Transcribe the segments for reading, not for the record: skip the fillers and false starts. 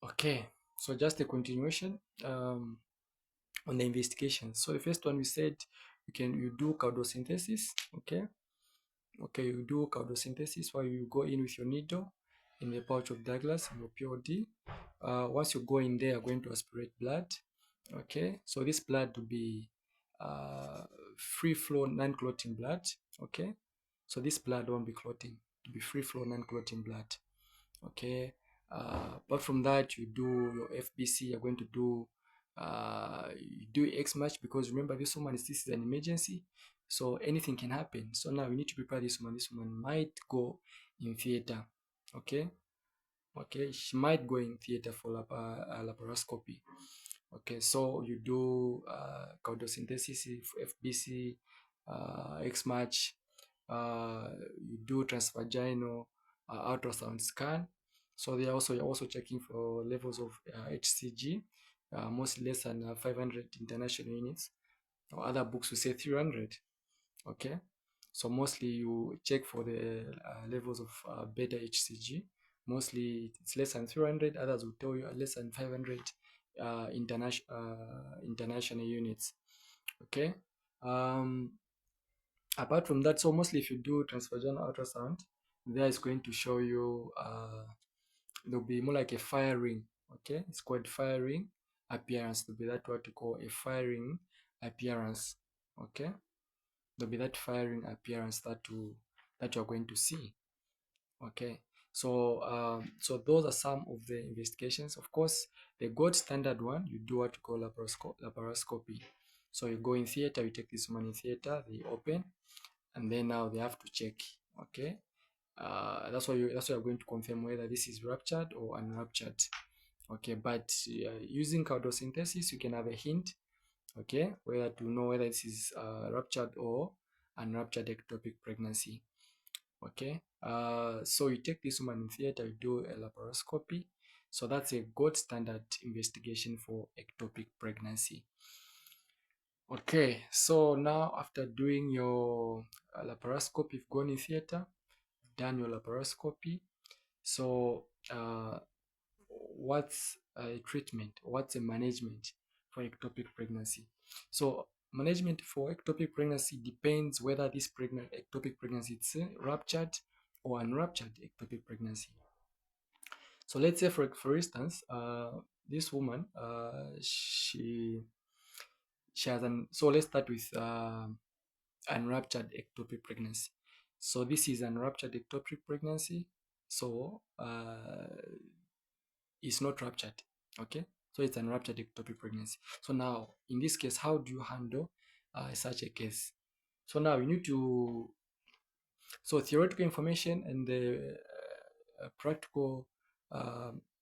Okay, so just a continuation on the investigation. So the first one we said you do chondrosynthesis. Okay, you do chondrosynthesis while you go in with your needle in the pouch of Douglas and your POD. Once you go in there, you're going to aspirate blood. Okay, so this blood will be uh, free flow non-clotting blood. Okay, so this blood won't be clotting; it'll be free flow non-clotting blood. Okay, apart from that, you do your FBC. You're going to do you do X match, because remember, this woman this is an emergency, so anything can happen. So now we need to prepare this woman. This woman might go in theater. Okay, okay, she might go in theater for laparoscopy. Okay, so you do chondrosynthesis, FBC, X match, you do transvaginal ultrasound scan. So you're also checking for levels of HCG, mostly less than 500 international units, or other books will say 300. Okay, so mostly you check for the levels of beta HCG. Mostly it's less than 300. Others will tell you less than 500 international units. Okay. Um, Apart from that, so mostly if you do transvaginal ultrasound, there is going to show you there'll be more like a firing. Okay, it's called firing appearance. There'll be that what you call a firing appearance. Okay, there'll be that firing appearance that you're going to see. Okay, so so those are some of the investigations. Of course, the gold standard one, you do what you call laparoscopy. So you go in theater, you take this one in theater, they open, and then now they have to check. Okay, that's why you're going to confirm whether this is ruptured or unruptured. Okay, but using chondrosynthesis, you can have a hint. Okay, whether to know whether this is ruptured or unruptured ectopic pregnancy. Okay, so you take this woman in theater, you do a laparoscopy. So that's a gold standard investigation for ectopic pregnancy. Okay, so now after doing your laparoscopy, you've gone in theater, done your laparoscopy. So what's a treatment? What's a management for ectopic pregnancy? So management for ectopic pregnancy depends whether this ectopic pregnancy is ruptured or unruptured ectopic pregnancy. So let's say for instance, this woman, she has an so let's start with unruptured ectopic pregnancy. So this is unruptured ectopic pregnancy. So it's not ruptured. Okay, so it's unruptured ectopic pregnancy. So now in this case, how do you handle such a case? So now you need to so theoretical information and the practical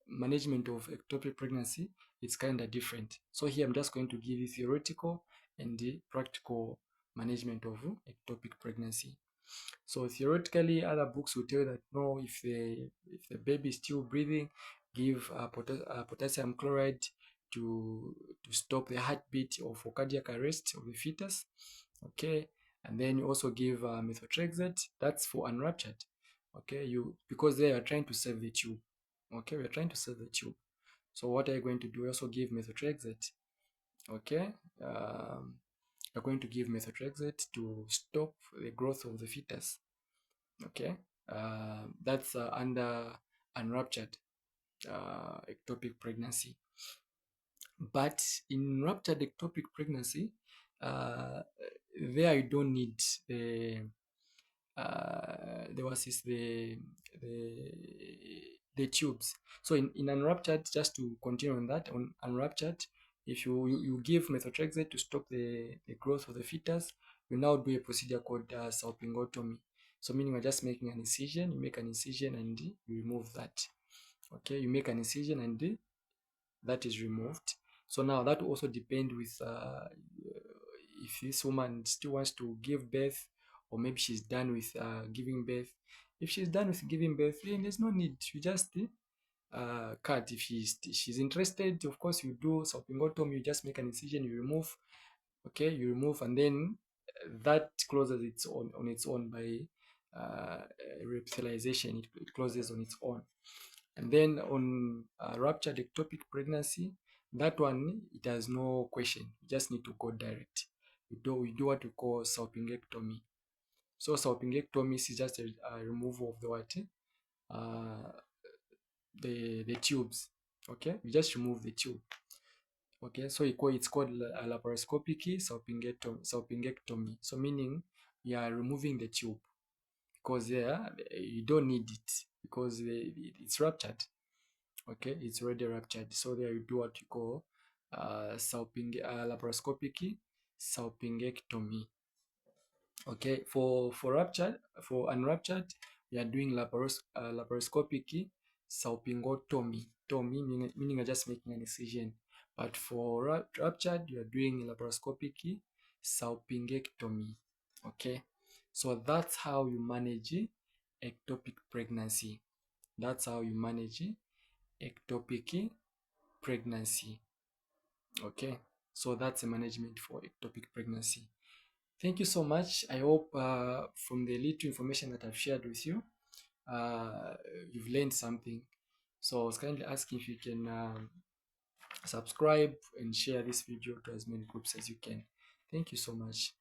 management of ectopic pregnancy is kind of different. So here I'm just going to give you theoretical and the practical management of ectopic pregnancy. So theoretically, other books will tell you that no, if the baby is still breathing, give potassium chloride to stop the heartbeat or for cardiac arrest of the fetus. Okay, and then you also give methotrexate. That's for unruptured. Okay, because they are trying to save the tube. Okay, we are trying to save the tube. So what are you going to do? You also give methotrexate. Okay, you're going to give methotrexate to stop the growth of the fetus. Okay, that's under unruptured ectopic pregnancy. But in ruptured ectopic pregnancy, uh, there you don't need the was is the tubes. So in unruptured, just to continue on that, on unruptured, if you give methotrexate to stop the growth of the fetus, you now do a procedure called salpingotomy. So meaning you're just making an incision, you make an incision and you remove that. Okay, you make an incision and that is removed. So now that also depend with if this woman still wants to give birth, or maybe she's done with giving birth. If she's done with giving birth, then there's no need. You just cut. If she's interested, of course you do salpingotomy. You just make an incision, you remove. Okay, you remove, and then that closes its own on its own by uh, reepithelialization. It closes on its own. And then on ruptured ectopic pregnancy, that one, it has no question. You just need to go direct. We do what we call salpingectomy. So salpingectomy is just a removal of the what? Uh, the tubes. Okay, you just remove the tube. Okay, so it's called laparoscopic salpingectomy. So meaning you are removing the tube because you don't need it because it's ruptured. Okay, it's already ruptured. So there you do what you call laparoscopic salpingectomy. Okay, for ruptured, for unruptured, we are doing laparoscopic salpingotomy. Tomy meaning you're just making an incision. But for ruptured, you are doing laparoscopic salpingectomy. Okay, so that's how you manage ectopic pregnancy. That's how you manage ectopic pregnancy. Okay, so that's a management for ectopic pregnancy. Thank you so much. I hope from the little information that I've shared with you, uh, you've learned something. So I was kindly asking if you can subscribe and share this video to as many groups as you can. Thank you so much.